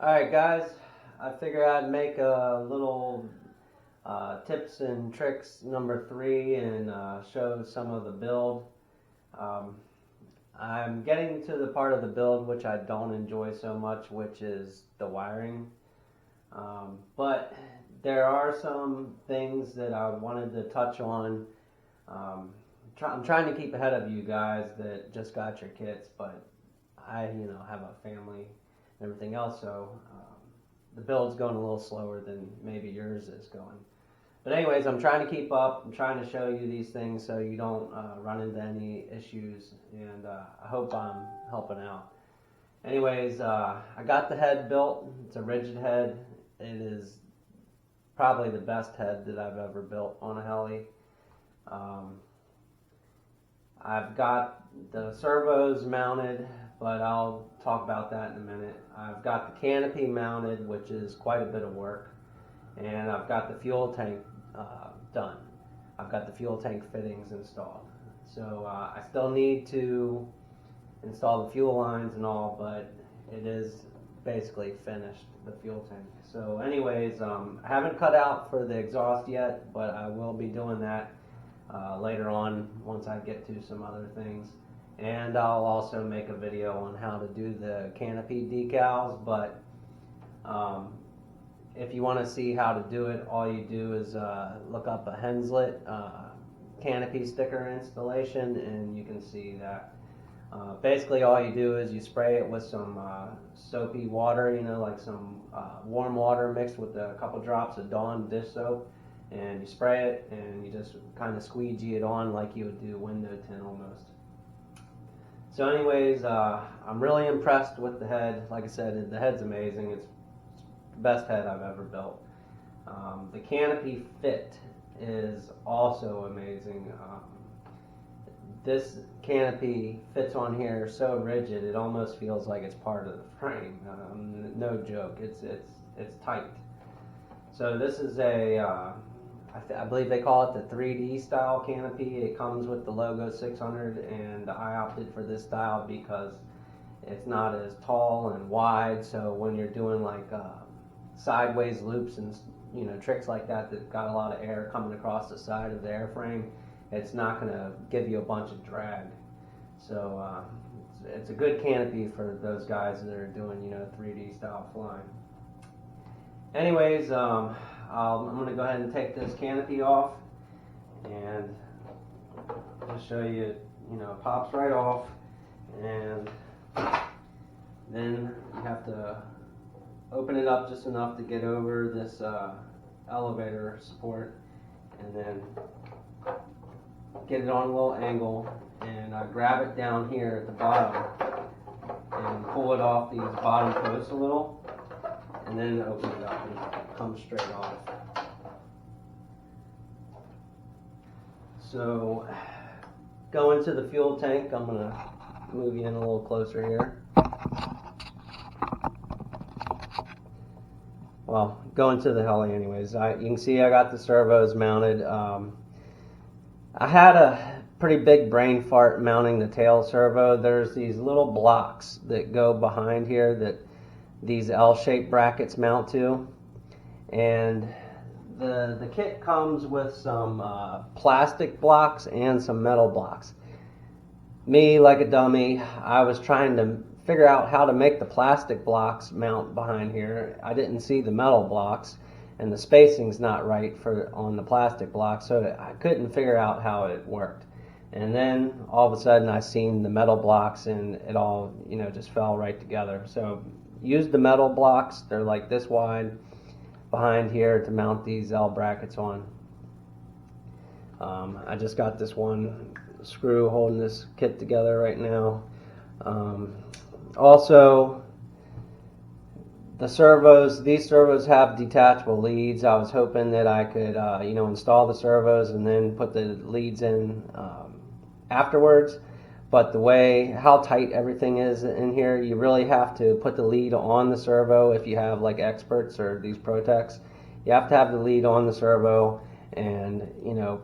Alright guys, I figured I'd make a little tips and tricks number 3 and show some of the build. Um, I'm getting to the part of the build which I don't enjoy so much, which is the wiring. But there are some things that I wanted to touch on. I'm trying to keep ahead of you guys that just got your kits, but I have a family and everything else, so the build's going a little slower than maybe yours is going. But anyways, I'm trying to keep up. I'm trying to show you these things so you don't run into any issues, and I hope I'm helping out. Anyways, I got the head built. It's a rigid head. It is probably the best head that I've ever built on a heli. I've got the servos mounted, but I'll talk about that in a minute. I've got the canopy mounted, which is quite a bit of work, and I've got the fuel tank done. I've got the fuel tank fittings installed. So I still need to install the fuel lines and all, but it is basically finished, the fuel tank. So anyways, I haven't cut out for the exhaust yet, but I will be doing that later on once I get to some other things. And I'll also make a video on how to do the canopy decals, but if you want to see how to do it, all you do is look up a Henslet canopy sticker installation, and you can see that. Basically all you do is you spray it with some soapy water, like some warm water mixed with a couple drops of Dawn dish soap, and you spray it and you just kind of squeegee it on like you would do window tint almost. So anyways, I'm really impressed with the head. Like I said, the head's amazing. It's the best head I've ever built. The canopy fit is also amazing. This canopy fits on here so rigid it almost feels like it's part of the frame. No joke, it's tight. So this is I believe they call it the 3D style canopy. It comes with the Logo 600, and I opted for this style because it's not as tall and wide, so when you're doing like sideways loops and tricks like that that got a lot of air coming across the side of the airframe, it's not going to give you a bunch of drag. So it's a good canopy for those guys that are doing 3D style flying. Anyways, I'm going to go ahead and take this canopy off, and I'll show you, it pops right off, and then you have to open it up just enough to get over this elevator support, and then get it on a little angle, and grab it down here at the bottom and pull it off these bottom posts a little, and then open it up and come straight off. So going to the fuel tank, I'm going to move you in a little closer here. Well, going to the heli anyways. You can see I got the servos mounted. I had a pretty big brain fart mounting the tail servo. There's these little blocks that go behind here that these L-shaped brackets mount to, and the kit comes with some plastic blocks and some metal blocks. Me, like a dummy, I was trying to figure out how to make the plastic blocks mount behind here. I didn't see the metal blocks, and the spacing's not right on the plastic blocks, so I couldn't figure out how it worked. And then all of a sudden I seen the metal blocks, and it all just fell right together. So use the metal blocks. They're like this wide behind here to mount these L brackets on. I just got this one screw holding this kit together right now. Also, the servos, these servos have detachable leads. I was hoping that I could install the servos and then put the leads in afterwards, but how tight everything is in here, you really have to put the lead on the servo. If you have like experts or these Protects, you have to have the lead on the servo and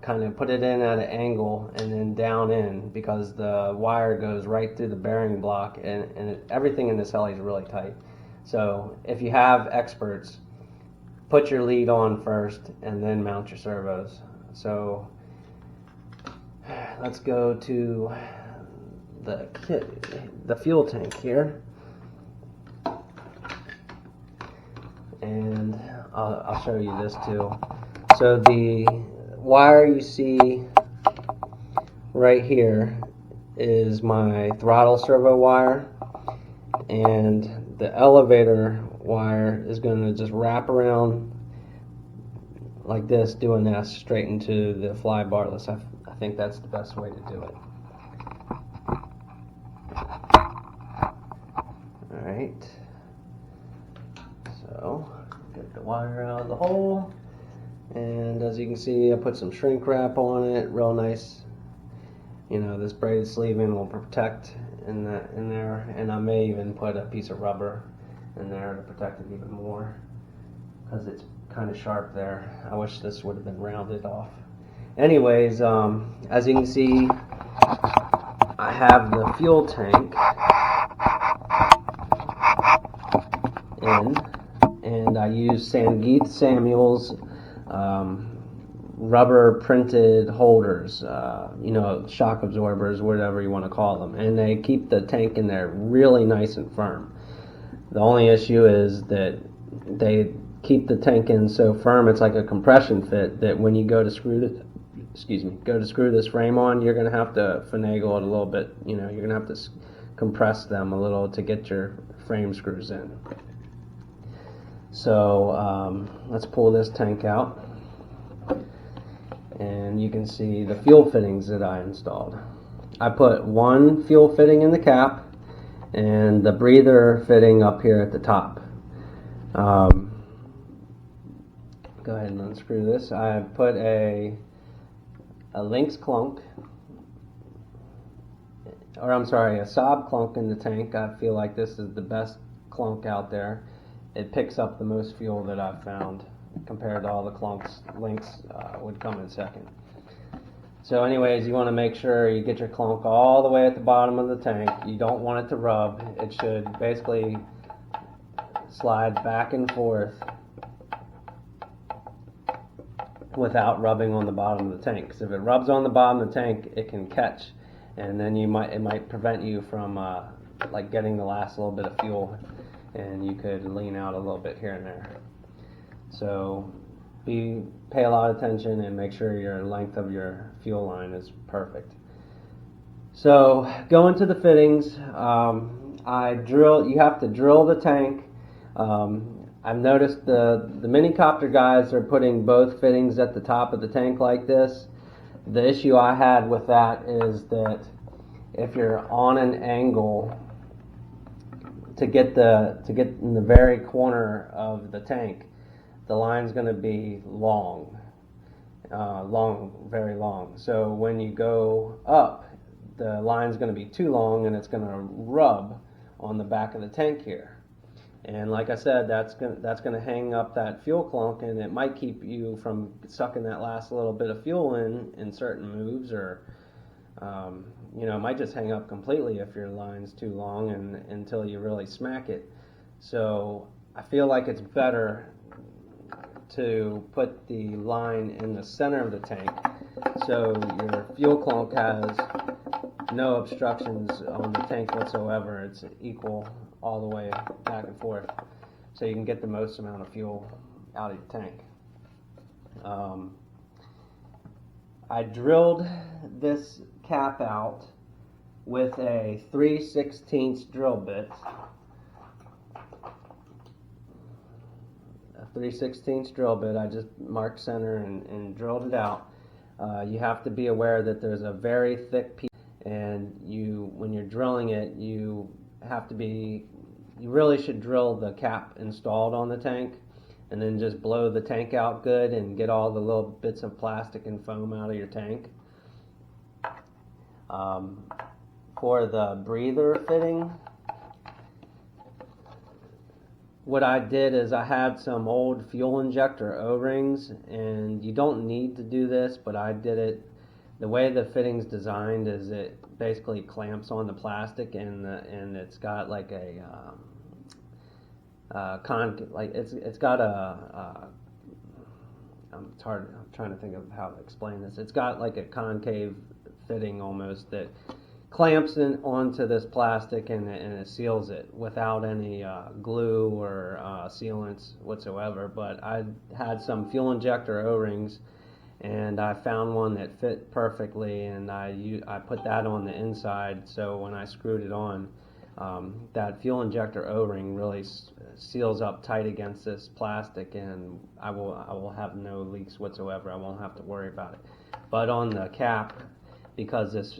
kind of put it in at an angle and then down in, because the wire goes right through the bearing block, and everything in this heli is really tight. So if you have experts, put your lead on first and then mount your servos. So let's go to the fuel tank here, and I'll show you this too. So the wire you see right here is my throttle servo wire, and the elevator wire is going to just wrap around like this, doing that straight into the fly barless. I think that's the best way to do it. Alright, so get the wire out of the hole, and as you can see, I put some shrink wrap on it, real nice. You know, this braided sleeving will protect in there, and I may even put a piece of rubber in there to protect it even more, because it's kind of sharp there. I wish this would have been rounded off. Anyways, as you can see, I have the fuel tank in, and I use Sangeeth Samuel's rubber printed holders, you know, shock absorbers, whatever you want to call them, and they keep the tank in there really nice and firm. The only issue is that they keep the tank in so firm, it's like a compression fit, that when you go to screw this frame on, you're going to have to finagle it a little bit. You know, you're going to have to compress them a little to get your frame screws in. So let's pull this tank out, and you can see the fuel fittings that I installed. I put one fuel fitting in the cap and the breather fitting up here at the top. Go ahead and unscrew this. I put a Lynx clunk, or I'm sorry, a Saab clunk in the tank. I feel like this is the best clunk out there. It picks up the most fuel that I've found compared to all the clunks. Lynx would come in second. So anyways, you want to make sure you get your clunk all the way at the bottom of the tank. You don't want it to rub. It should basically slide back and forth without rubbing on the bottom of the tank. Because if it rubs on the bottom of the tank, it can catch, and then it might prevent you from like getting the last little bit of fuel, and you could lean out a little bit here and there. So pay a lot of attention and make sure your length of your fuel line is perfect. So going to the fittings, you have to drill the tank. I've noticed the minicopter guys are putting both fittings at the top of the tank like this. The issue I had with that is that if you're on an angle to get in the very corner of the tank, the line's going to be long, very long. So when you go up, the line's going to be too long, and it's going to rub on the back of the tank here. And like I said, that's going to hang up that fuel clunk, and it might keep you from sucking that last little bit of fuel in certain moves, or you know, it might just hang up completely if your line's too long until you really smack it. So I feel like it's better to put the line in the center of the tank, so your fuel clunk has no obstructions on the tank whatsoever. It's equal all the way back and forth, so you can get the most amount of fuel out of your tank. I drilled this cap out with a 3/16 drill bit. A 3/16 drill bit. I just marked center and drilled it out. You have to be aware that there's a very thick piece, and when you're drilling it, you really should drill the cap installed on the tank, and then just blow the tank out good and get all the little bits of plastic and foam out of your tank. For the breather fitting, what I did is I had some old fuel injector O-rings, and you don't need to do this, but I did it. The way the fitting's designed is it basically clamps on the plastic, and it's got like like it's got a it's hard. I'm trying to think of how to explain this. It's got like a concave fitting almost that clamps in onto this plastic and it seals it without any glue or sealants whatsoever. But I had some fuel injector O-rings, and I found one that fit perfectly, and I put that on the inside. So when I screwed it on, that fuel injector O-ring really seals up tight against this plastic, and I will have no leaks whatsoever. I won't have to worry about it. But on the cap, because this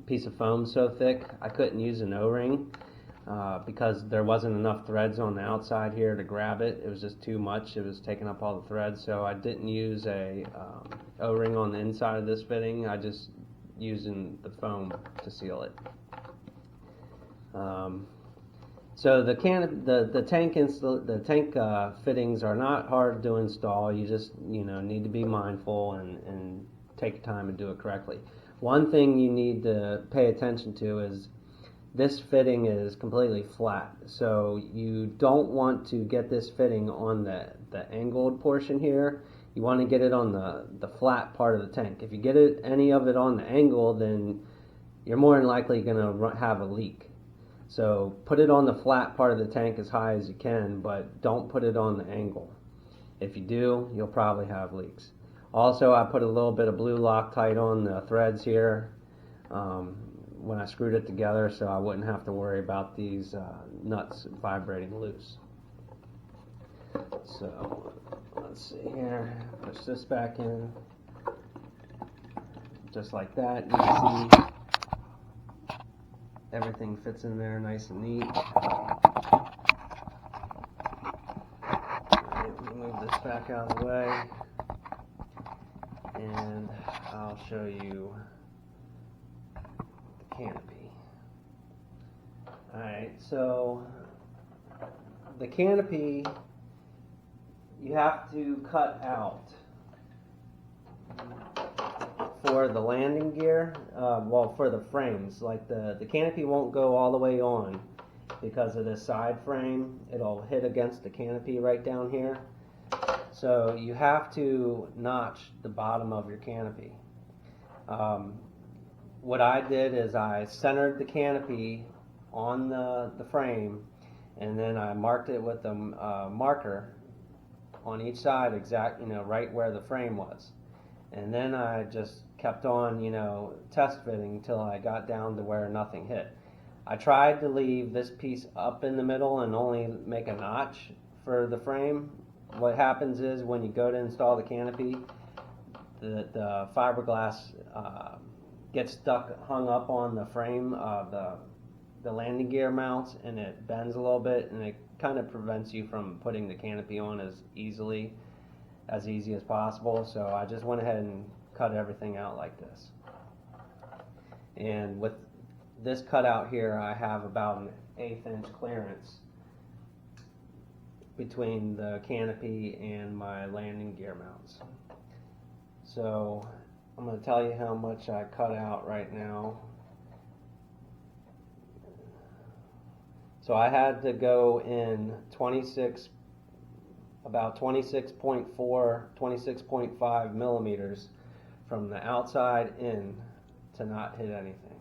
piece of foam is so thick, I couldn't use an O-ring because there wasn't enough threads on the outside here to grab it. It was just too much. It was taking up all the threads, so I didn't use a O-ring on the inside of this fitting. I just using the foam to seal it. So the tank fittings are not hard to install. You just need to be mindful and take your time and do it correctly. One thing you need to pay attention to is this fitting is completely flat. So you don't want to get this fitting on the angled portion here. You want to get it on the flat part of the tank. If you get any of it on the angle, then you're more than likely going to have a leak. So put it on the flat part of the tank as high as you can, but don't put it on the angle. If you do, you'll probably have leaks. Also, I put a little bit of blue Loctite on the threads here when I screwed it together, so I wouldn't have to worry about these nuts vibrating loose. So let's see here. Push this back in, just like that. You can see everything fits in there nice and neat. Let me move this back out of the way, and I'll show you the canopy. Alright, so the canopy you have to cut out for the landing gear, for the frames. Like the canopy won't go all the way on because of this side frame. It'll hit against the canopy right down here. So you have to notch the bottom of your canopy. What I did is I centered the canopy on the frame, and then I marked it with a marker on each side, right where the frame was. And then I just kept on, test fitting until I got down to where nothing hit. I tried to leave this piece up in the middle and only make a notch for the frame. What happens is when you go to install the canopy, the fiberglass gets hung up on the frame, the landing gear mounts, and it bends a little bit, and it kind of prevents you from putting the canopy on as easy as possible. So I just went ahead and cut everything out like this. And with this cutout here, I have about an 1/8 inch clearance between the canopy and my landing gear mounts. So I'm going to tell you how much I cut out right now. So I had to go in about 26.4, 26.5 millimeters from the outside in to not hit anything.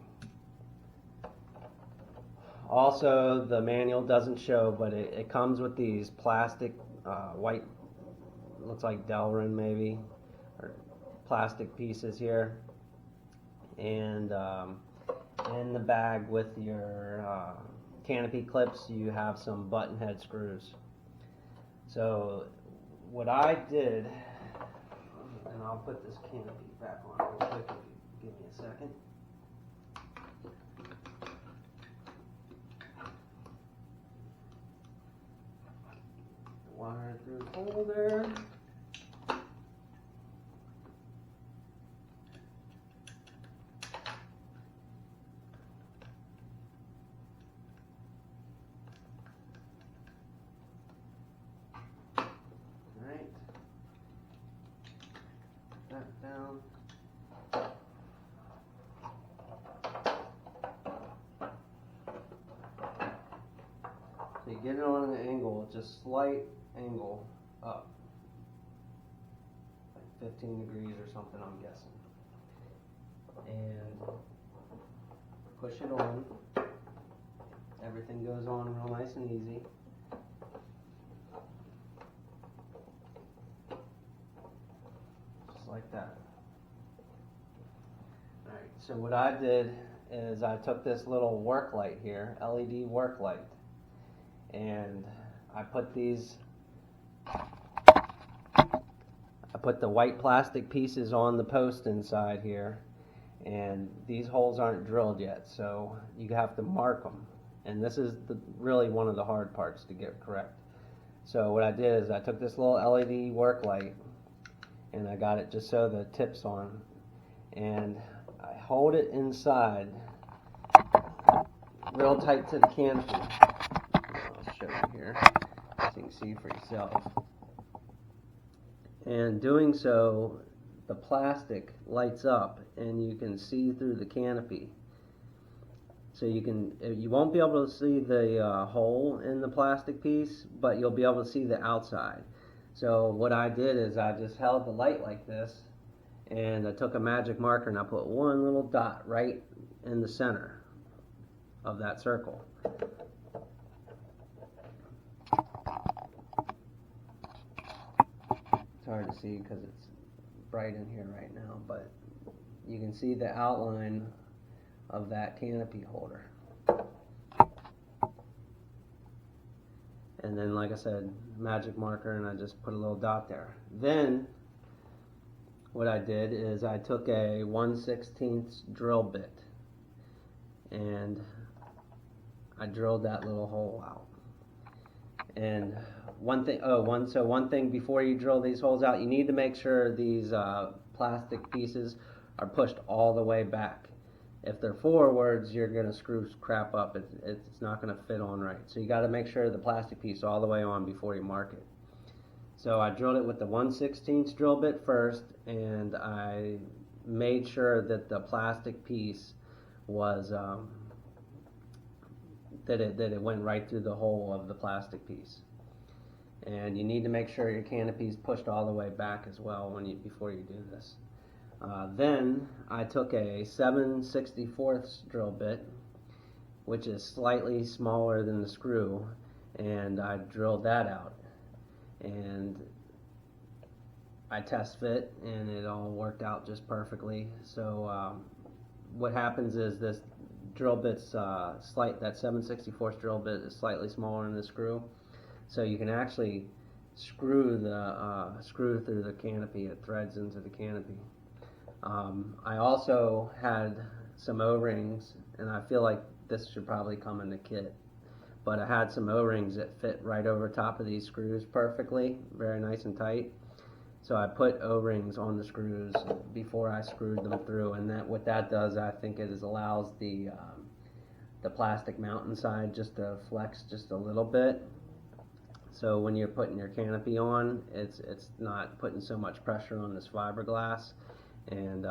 Also, the manual doesn't show, but it comes with these plastic white, looks like Delrin maybe, or plastic pieces here. And in the bag with your canopy clips, you have some button head screws. So what I did, and I'll put this canopy back on real quick if you give me a second. Wire through the hole there. Down. So you get it on an angle, just slight angle up, like 15 degrees or something, I'm guessing. And push it on. Everything goes on real nice and easy. Just like that. Alright, so what I did is I took this little work light here, LED work light, and I put the white plastic pieces on the post inside here, and these holes aren't drilled yet, so you have to mark them, and this is really one of the hard parts to get correct. So what I did is I took this little LED work light and I got it just so the tip's on, and I hold it inside real tight to the canopy. I'll show you here so you can see for yourself. And doing so, the plastic lights up and you can see through the canopy. So you won't be able to see the hole in the plastic piece, but you'll be able to see the outside. So what I did is I just held the light like this, and I took a magic marker and I put one little dot right in the center of that circle. It's hard to see because it's bright in here right now, but you can see the outline of that canopy holder. And then, like I said, magic marker, and I just put a little dot there. Then what I did is I took a 1/16 drill bit and I drilled that little hole out. And one thing before you drill these holes out, you need to make sure these plastic pieces are pushed all the way back. If they're forwards, you're going to screw crap up. It's not going to fit on right. So you got to make sure the plastic piece all the way on before you mark it. So I drilled it with the 1/16 drill bit first, and I made sure that the plastic piece was that it went right through the hole of the plastic piece. And you need to make sure your canopy is pushed all the way back as well before you do this. Then I took a 7/64 drill bit, which is slightly smaller than the screw, and I drilled that out. And I test fit, and it all worked out just perfectly. So what happens is this drill bit's that 7/64 drill bit is slightly smaller than the screw, so you can actually screw through the canopy. It threads into the canopy. I also had some O-rings, and I feel like this should probably come in the kit, but I had some O-rings that fit right over top of these screws perfectly, very nice and tight. So I put O-rings on the screws before I screwed them through, and what that does, I think, is allows the plastic mount inside just to flex just a little bit. So when you're putting your canopy on, it's not putting so much pressure on this fiberglass. And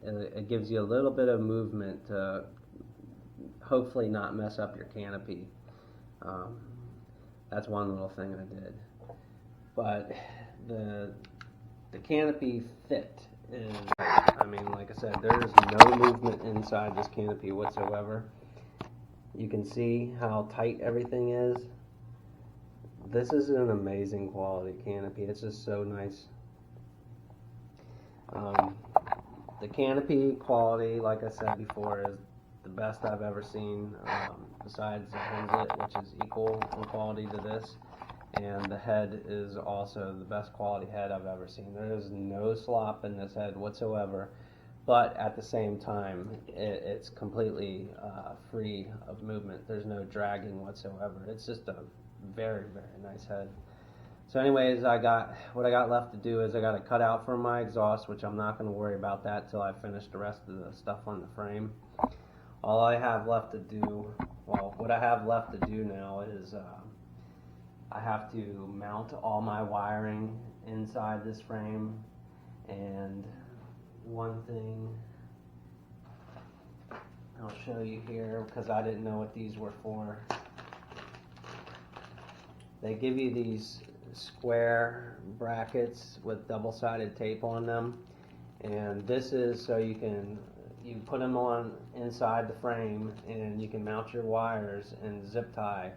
it gives you a little bit of movement to hopefully not mess up your canopy. That's one little thing I did. But the canopy fit is, I mean, like I said, there's no movement inside this canopy whatsoever. You can see how tight everything is. This is an amazing quality canopy. It's just so nice. The canopy quality, like I said before, is the best I've ever seen, besides the Henslet, which is equal in quality to this, and the head is also the best quality head I've ever seen. There is no slop in this head whatsoever, but at the same time, it's completely free of movement. There's no dragging whatsoever. It's just a very, very nice head. So anyways, what I got left to do is I got a cutout for my exhaust, which I'm not going to worry about that till I finish the rest of the stuff on the frame. All I have left to do, what I have left to do now is I have to mount all my wiring inside this frame. And one thing I'll show you here, because I didn't know what these were for. They give you these square brackets with double-sided tape on them, and this is so you put them on inside the frame, and you can mount your wires and zip tie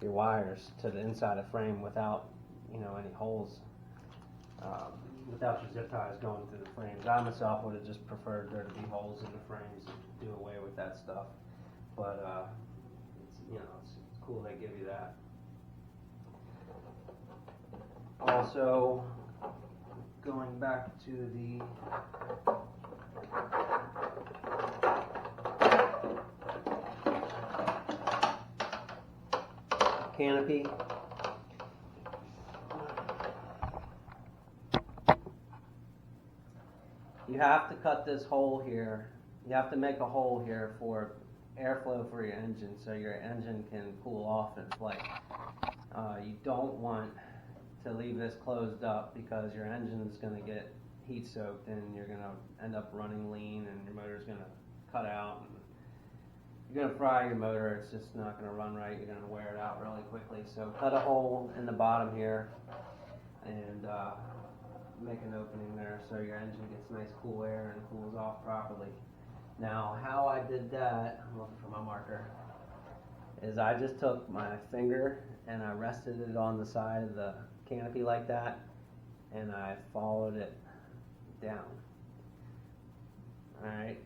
your wires to the inside of the frame without any holes, without your zip ties going through the frames. I myself would have just preferred there to be holes in the frames to do away with that stuff, but it's cool they give you that. Also, going back to the canopy, you have to cut this hole here. You have to make a hole here for airflow for your engine so your engine can cool off in flight. You don't want to leave this closed up because your engine is going to get heat soaked and you're going to end up running lean and your motor is going to cut out and you're going to fry your motor. It's just not going to run right. You're going to wear it out really quickly. So cut a hole in the bottom here and make an opening there so your engine gets nice cool air and cools off properly. Now how I did that, I'm looking for my marker, is I just took my finger and I rested it on the side of the canopy like that, and I followed it down. Alright,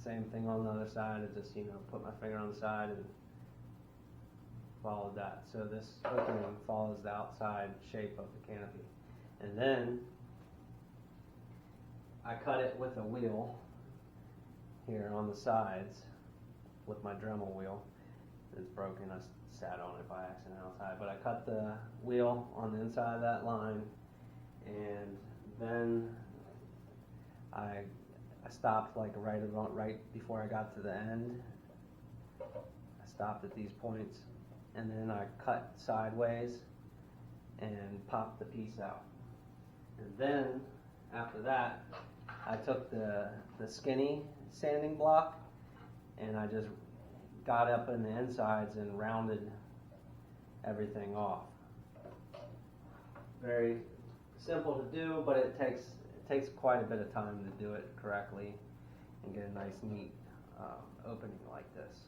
same thing on the other side. I just put my finger on the side and followed that. So this opening follows the outside shape of the canopy. And then I cut it with a wheel here on the sides with my Dremel wheel. It's broken. I sat on it by accident outside, but I cut the wheel on the inside of that line, and then I stopped like right before I got to the end. I stopped at these points, and then I cut sideways and popped the piece out. And then after that, I took the skinny sanding block and I just got up in the insides and rounded everything off. Very simple to do, but it takes quite a bit of time to do it correctly and get a nice neat opening like this.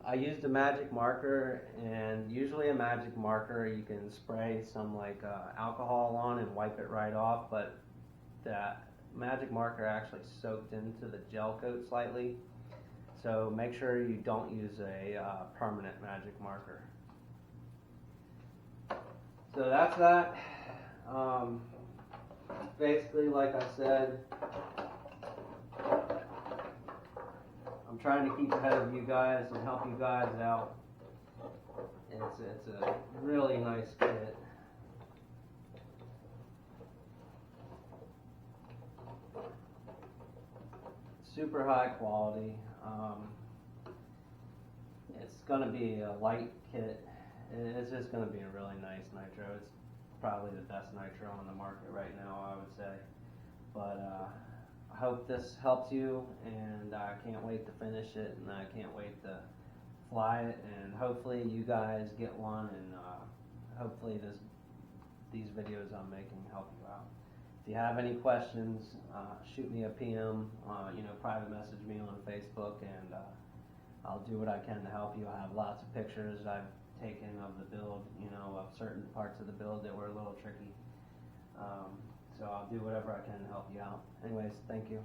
I used a magic marker, and usually a magic marker you can spray some alcohol on and wipe it right off, but that magic marker actually soaked into the gel coat slightly. So make sure you don't use a permanent magic marker. So that's that. Basically, like I said, I'm trying to keep ahead of you guys and help you guys out. It's a really nice kit. Super high quality. It's going to be a light kit. It's just going to be a really nice nitro. It's probably the best nitro on the market right now, I would say. But I hope this helps you, and I can't wait to finish it, and I can't wait to fly it, and hopefully you guys get one, and hopefully these videos I'm making help you out. If you have any questions, shoot me a PM, private message me on Facebook, and I'll do what I can to help you. I have lots of pictures I've taken of the build, of certain parts of the build that were a little tricky. So I'll do whatever I can to help you out. Anyways, thank you.